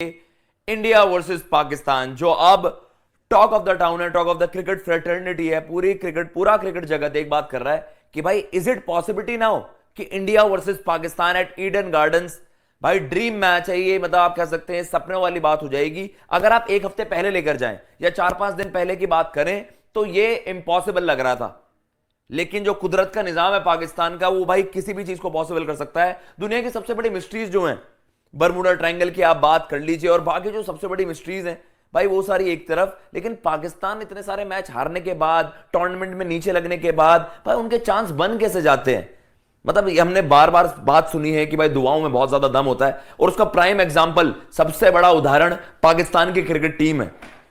India versus Pakistan, जो अब talk of the town है, talk of the cricket fraternity है, पूरा क्रिकेट जगत एक बात कर रहा है कि भाई इज इट पॉसिबिलिटी नाउ कि India versus Pakistan at Eden Gardens, भाई ड्रीम मैच है ये, मतलब आप कह सकते हैं सपने वाली बात हो जाएगी। अगर आप एक हफ्ते पहले लेकर जाएं या 4-5 दिन पहले की बात करें तो ये इम्पॉसिबल लग रहा था, लेकिन जो कुदरत का निजाम है पाकिस्तान का, वो भाई किसी भी चीज को पॉसिबल कर सकता है। दुनिया की सबसे बड़ी मिस्ट्रीज जो हैं, बरमूडा ट्रायंगल की आप बात कर लीजिए और बाकी जो सबसे बड़ी मिस्ट्रीज हैं भाई, वो सारी एक तरफ, लेकिन पाकिस्तान इतने सारे मैच हारने के बाद, टूर्नामेंट में नीचे लगने के बाद, भाई उनके चांस बन कैसे जाते हैं। मतलब हमने बार बार बात सुनी है कि भाई दुआओं में बहुत ज्यादा दम होता है, और उसका प्राइम एग्जांपल, सबसे बड़ा उदाहरण पाकिस्तान की क्रिकेट टीम है।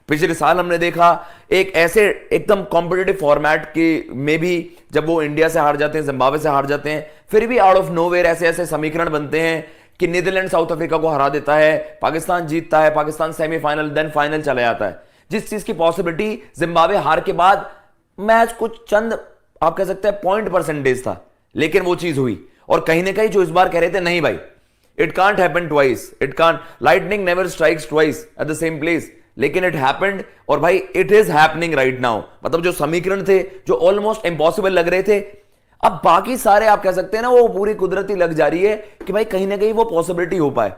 पिछले साल हमने देखा एक ऐसे एकदम कॉम्पिटिटिव फॉर्मेट के में भी, जब वो इंडिया से हार जाते हैं, जिम्बाब्वे से हार जाते हैं, फिर भी आउट ऑफ नोवेयर ऐसे ऐसे समीकरण बनते हैं कि नीदरलैंड साउथ अफ्रीका को हरा देता है, पाकिस्तान जीतता है, पाकिस्तान सेमीफाइनल देन फाइनल चला जाता है। जिस चीज की पॉसिबिलिटी जिम्बाब्वे हार के बाद मैच कुछ चंद आप कह सकते हैं पॉइंट परसेंटेज था, लेकिन वो चीज हुई। और कहीं ना कहीं जो इस बार कह रहे थे नहीं भाई, it can't happen twice, it can't, lightning never strikes twice at the same place, लेकिन इट हैपेंड, और भाई it is happening right now. मतलब जो समीकरण थे जो ऑलमोस्ट इंपॉसिबल लग रहे थे, अब बाकी सारे आप कह सकते हैं ना, वो पूरी कुदरती लग जा रही है कि भाई कहीं ना कहीं वो पॉसिबिलिटी हो पाए।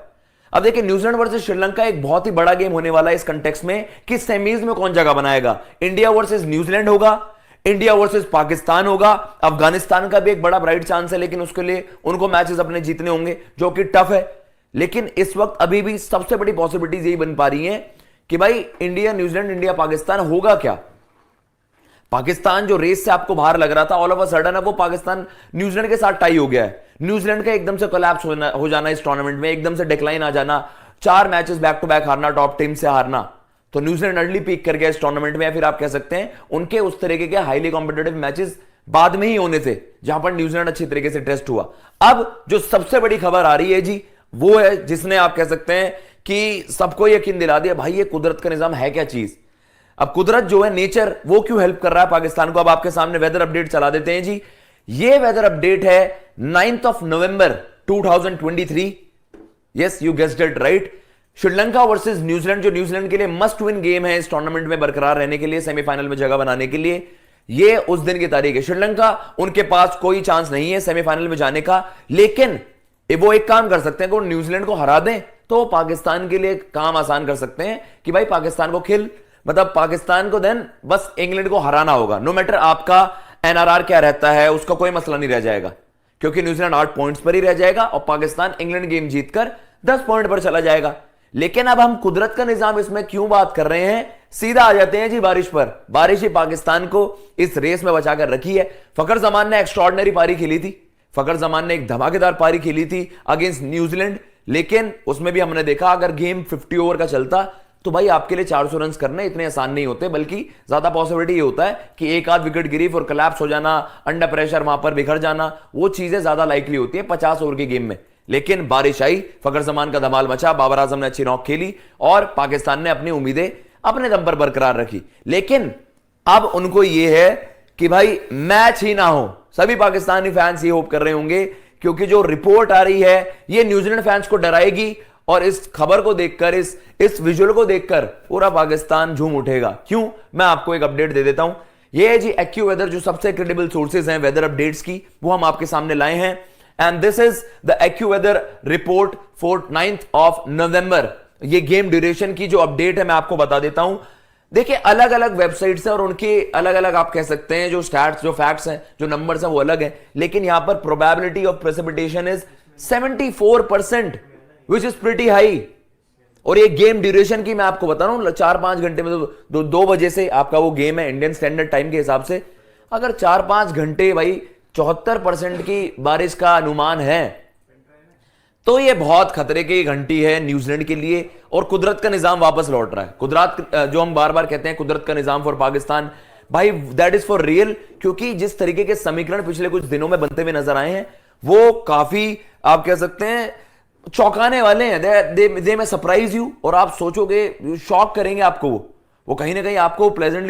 अब देखिए न्यूजीलैंड वर्सेस श्रीलंका एक बहुत ही बड़ा गेम होने वाला है इस कंटेक्स्ट में कि सेमीज में कौन जगह बनाएगा। इंडिया वर्सेस न्यूजीलैंड होगा, इंडिया वर्सेस पाकिस्तान होगा, अफगानिस्तान का भी एक बड़ा ब्राइट चांस है, लेकिन उसके लिए उनको मैचेस अपने जीतने होंगे जो कि टफ है। लेकिन इस वक्त अभी भी सबसे बड़ी पॉसिबिलिटीज यही बन पा रही हैं कि भाई इंडिया न्यूजीलैंड, इंडिया पाकिस्तान होगा क्या। पाकिस्तान जो रेस से आपको बाहर लग रहा था, ऑल ऑफ अ सडन अब वो पाकिस्तान न्यूजीलैंड के साथ टाई हो गया है। न्यूजीलैंड का एकदम से कोलैप्स हो जाना इस टूर्नामेंट में, एकदम से डिक्लाइन आ जाना, 4 मैचेस बैक टू बैक हारना, टॉप टीम से हारना, तो न्यूजीलैंड अर्ली पीक कर गया इस टूर्नामेंट में। या फिर आप कह सकते हैं उनके उस तरीके के हाईली कॉम्पिटेटिव मैचेस बाद में ही होने थे जहां पर न्यूजीलैंड अच्छी तरीके से टेस्ट हुआ। अब जो सबसे बड़ी खबर आ रही है जी, वो है जिसने आप कह सकते हैं कि सबको यकीन दिला दिया भाई ये कुदरत का निजाम है क्या चीज। अब कुदरत जो है, नेचर, वो क्यों हेल्प कर रहा है पाकिस्तान को। अब आपके सामने वेदर अपडेट चला देते हैं जी। ये वेदर अपडेट है 9th of November 2023। Yes, you guessed it right. Sri Lanka versus New Zealand, जो न्यूजीलैंड के लिए मस्ट विन गेम है इस टूर्नामेंट में बरकरार रहने के लिए, सेमीफाइनल में जगह बनाने के लिए, ये उस दिन की तारीख है। श्रीलंका, उनके पास कोई चांस नहीं है सेमीफाइनल में जाने का, लेकिन वो एक काम कर सकते हैं कि वो न्यूजीलैंड को हरा दें तो पाकिस्तान के लिए काम आसान कर सकते हैं कि भाई पाकिस्तान को मतलब पाकिस्तान को देन बस इंग्लैंड को हराना होगा। नो मैटर आपका एनआरआर क्या रहता है, उसका कोई मसला नहीं रह जाएगा, क्योंकि न्यूजीलैंड 8 पॉइंट्स पर ही रह जाएगा और पाकिस्तान इंग्लैंड गेम जीतकर 10 पॉइंट पर चला जाएगा। लेकिन अब हम कुदरत का निजाम इसमें क्यों बात कर रहे हैं, सीधा आ जाते हैं जी बारिश पर। बारिश ही पाकिस्तान को इस रेस में बचाकर रखी है। फखर जमान ने एक्स्ट्रॉर्डिनरी पारी खेली थी, फखर जमान ने एक धमाकेदार पारी खेली थी अगेंस्ट न्यूजीलैंड, लेकिन उसमें भी हमने देखा अगर गेम 50 ओवर का चलता तो भाई आपके लिए 400 रन करने इतने आसान नहीं होते, बल्कि ज्यादा पॉसिबिलिटी ये होता है कि एक आध विकेट गिरी और कोलैप्स हो जाना, अंडर प्रेशर वहां पर बिखर जाना, वो चीजें ज्यादा लाइकली होती है 50 ओवर की गेम में। लेकिन बारिश आई, फखर जमान का धमाल मचा, बाबर आजम ने अच्छी नॉक खेली और पाकिस्तान ने अपनी उम्मीदें अपने दम पर बरकरार रखी। लेकिन अब उनको यह है कि भाई मैच ही ना हो। सभी पाकिस्तानी फैंस ये होप कर रहे होंगे, क्योंकि जो रिपोर्ट आ रही है ये न्यूजीलैंड फैंस को डराएगी, और इस खबर को देखकर, इस विजुअल को देखकर पूरा पाकिस्तान झूम उठेगा। क्यों, मैं आपको एक अपडेट दे देता हूं। ये है जी एक्यूवेदर, जो सबसे क्रेडिबल सोर्सेज हैं वेदर अपडेट्स की, वो हम आपके सामने लाए हैं। And this is the AccuWeather report for 9th of November। ये गेम ड्यूरेशन की जो अपडेट है मैं आपको बता देता हूं। देखिए अलग अलग वेबसाइट्स हैं और उनके अलग अलग आप कह सकते हैं जो स्टैट्स, जो फैक्ट्स हैं, जो नंबर्स हैं वो अलग हैं, लेकिन यहां पर probability of precipitation is 74%, which is pretty high. और ये गेम ड्यूरेशन की मैं आपको बता रहा हूं, 4-5 घंटे में, तो 2 बजे से आपका वो गेम है इंडियन स्टैंडर्ड टाइम के हिसाब से। अगर 4-5 घंटे भाई 74% की बारिश का अनुमान है, तो ये बहुत खतरे की घंटी है न्यूजीलैंड के लिए। और कुदरत का निजाम वापस लौट रहा है। कुदरत, जो हम बार बार कहते हैं कुदरत का निजाम फॉर पाकिस्तान, भाई दैट इज फॉर रियल। क्योंकि जिस तरीके के समीकरण पिछले कुछ दिनों में बनते हुए नजर आए हैं, वो काफी आप कह सकते हैं चौंकाने वाले हैं। दे में सरप्राइज यू, और आप सोचोगे, शॉक करेंगे आपको, वो कहीं ना कहीं आपको प्लेजेंटली